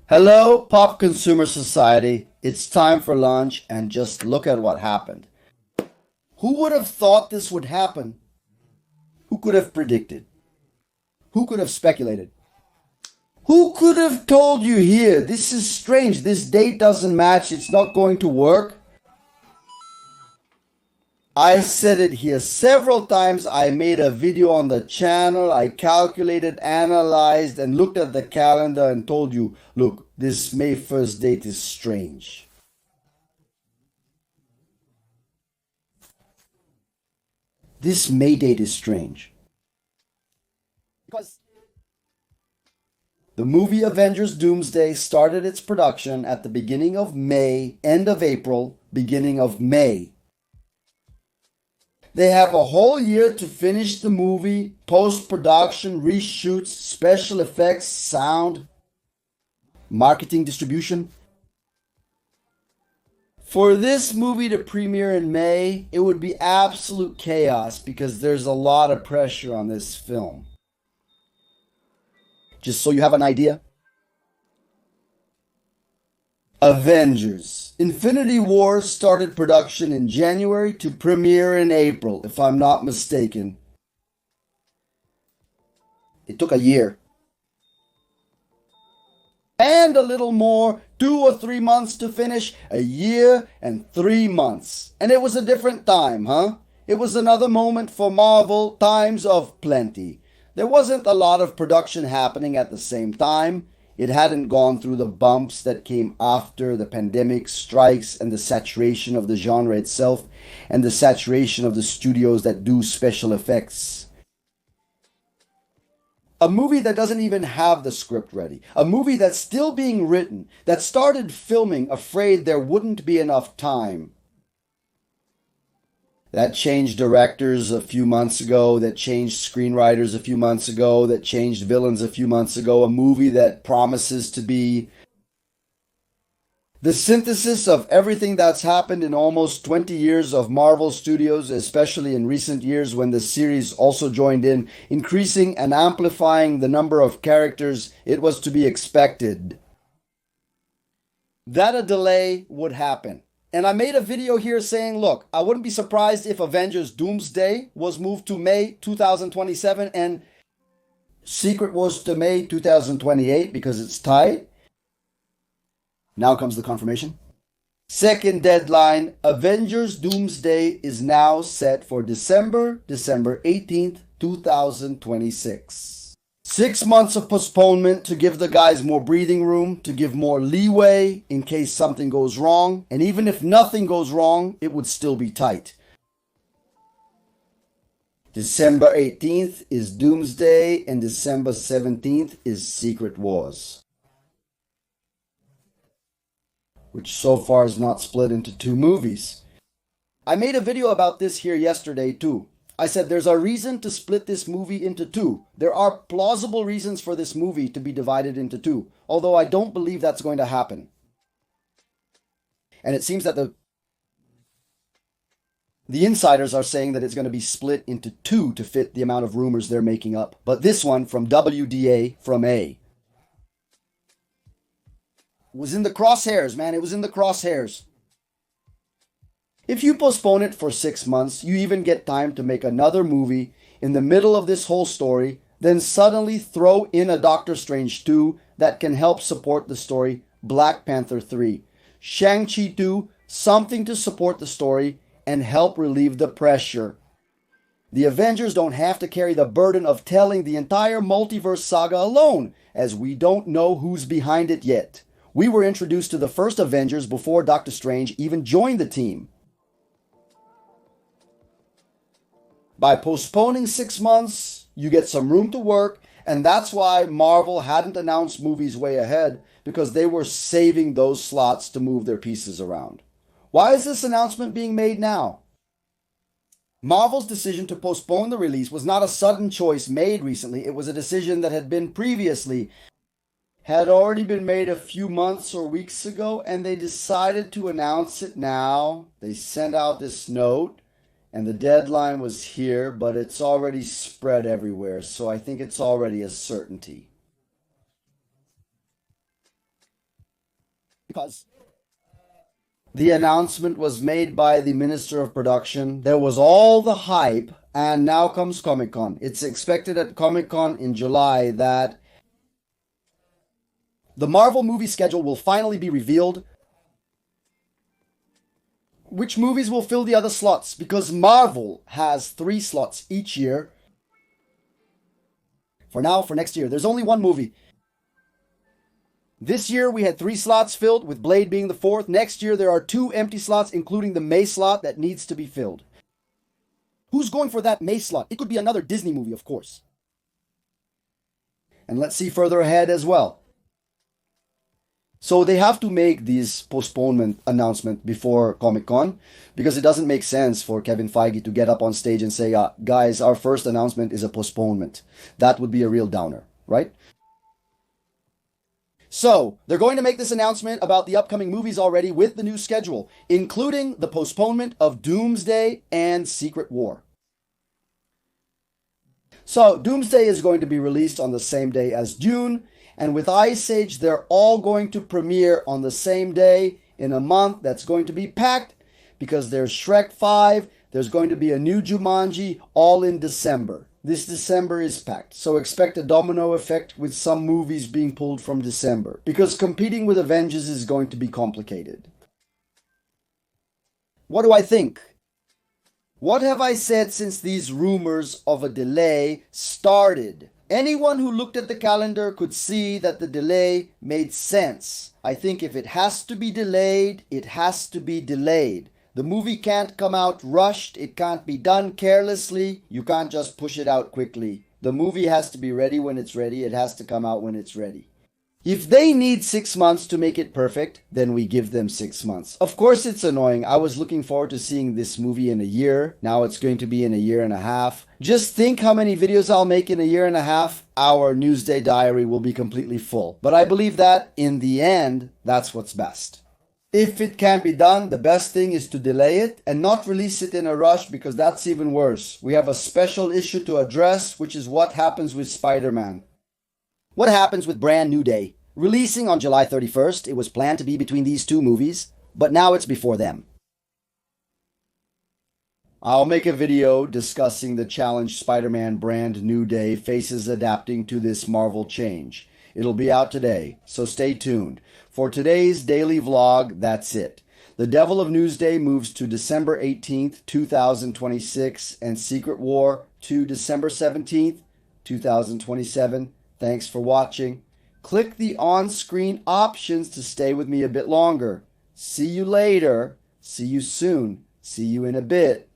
Hello, Pop Consumer Society. It's time for lunch, and just look at what happened. Who would have thought this would happen? Who could have predicted? Who could have speculated? Who could have told you here? This is strange. This date doesn't match. It's not going to work. I said it here several times. I made a video on the channel. I calculated, analyzed, and looked at the calendar and told you, look, this May 1st date is strange. This May date is strange. Because the movie Avengers Doomsday started its production at the beginning of May, end of April, beginning of May. They have a whole year to finish the movie, post-production, reshoots, special effects, sound, marketing, distribution. For this movie to premiere in May, it would be absolute chaos because there's a lot of pressure on this film. Just so you have an idea. Avengers. Infinity War started production in January to premiere in April, if I'm not mistaken. It took a year. And a little more, 2 or 3 months to finish, a year and 3 months. And it was a different time, huh? It was another moment for Marvel, times of plenty. There wasn't a lot of production happening at the same time. It hadn't gone through the bumps that came after the pandemic, strikes, and the saturation of the genre itself, and the saturation of the studios that do special effects. A movie that doesn't even have the script ready. A movie that's still being written, that started filming afraid there wouldn't be enough time. That changed directors a few months ago, that changed screenwriters a few months ago, that changed villains a few months ago. A movie that promises to be the synthesis of everything that's happened in almost 20 years of Marvel Studios, especially in recent years when the series also joined in, increasing and amplifying the number of characters. It was to be expected that a delay would happen. And I made a video here saying, look, I wouldn't be surprised if Avengers Doomsday was moved to May 2027 and Secret Wars to May 2028 because it's tied. Now comes the confirmation. Second deadline, Avengers Doomsday is now set for December 18th, 2026. 6 months of postponement to give the guys more breathing room, to give more leeway in case something goes wrong. And even if nothing goes wrong, it would still be tight. December 18th is Doomsday and December 17th is Secret Wars, which so far is not split into 2 movies. I made a video about this here yesterday too. I said there's a reason to split this movie into 2. There are plausible reasons for this movie to be divided into 2, although I don't believe that's going to happen. And it seems that the insiders are saying that it's going to be split into 2 to fit the amount of rumors they're making up. But this one from WDA from A was in the crosshairs, man. It was in the crosshairs. If you postpone it for 6 months, you even get time to make another movie in the middle of this whole story, then suddenly throw in a Doctor Strange 2 that can help support the story, Black Panther 3, Shang-Chi 2, something to support the story and help relieve the pressure. The Avengers don't have to carry the burden of telling the entire multiverse saga alone, as we don't know who's behind it yet. We were introduced to the first Avengers before Doctor Strange even joined the team. By postponing 6 months, you get some room to work, and that's why Marvel hadn't announced movies way ahead, because they were saving those slots to move their pieces around. Why is this announcement being made now? Marvel's decision to postpone the release was not a sudden choice made recently. It was a decision that had already been made a few months or weeks ago, and they decided to announce it now. They sent out this note. And the deadline was here, but it's already spread everywhere, so I think it's already a certainty. because the announcement was made by the Minister of Production. There was all the hype, and now comes Comic Con. It's expected at Comic Con in July that the Marvel movie schedule will finally be revealed. Which movies will fill the other slots? Because Marvel has 3 slots each year. For now, for next year, there's only one movie. This year we had 3 slots filled, with Blade being the 4th. Next year there are 2 empty slots, including the May slot that needs to be filled. Who's going for that May slot? It could be another Disney movie, of course. And let's see further ahead as well. So they have to make this postponement announcement before Comic-Con, because it doesn't make sense for Kevin Feige to get up on stage and say, guys, our first announcement is a postponement. That would be a real downer, right? So, they're going to make this announcement about the upcoming movies already with the new schedule, including the postponement of Doomsday and Secret War. So, Doomsday is going to be released on the same day as Dune, and with Ice Age, they're all going to premiere on the same day in a month that's going to be packed, because there's Shrek 5, there's going to be a new Jumanji, all in December. This December is packed, so expect a domino effect with some movies being pulled from December, because competing with Avengers is going to be complicated. What do I think? What have I said since these rumors of a delay started? Anyone who looked at the calendar could see that the delay made sense. I think if it has to be delayed, it has to be delayed. The movie can't come out rushed, it can't be done carelessly, you can't just push it out quickly. The movie has to be ready when it's ready, it has to come out when it's ready. If they need 6 months to make it perfect, then we give them 6 months. Of course it's annoying, I was looking forward to seeing this movie in a year, now it's going to be in a year and a half. Just think how many videos I'll make in a year and a half, our Newsday diary will be completely full. But I believe that, in the end, that's what's best. If it can be done, the best thing is to delay it and not release it in a rush, because that's even worse. We have a special issue to address, which is what happens with Spider-Man. What happens with Brand New Day? Releasing on July 31st, it was planned to be between these 2 movies, but now it's before them. I'll make a video discussing the challenge Spider-Man Brand New Day faces adapting to this Marvel change. It'll be out today, so stay tuned. For today's daily vlog, that's it. The Devil of Newsday moves to December 18th, 2026, and Secret War to December 17th, 2027. Thanks for watching. Click the on-screen options to stay with me a bit longer. See you later. See you soon. See you in a bit.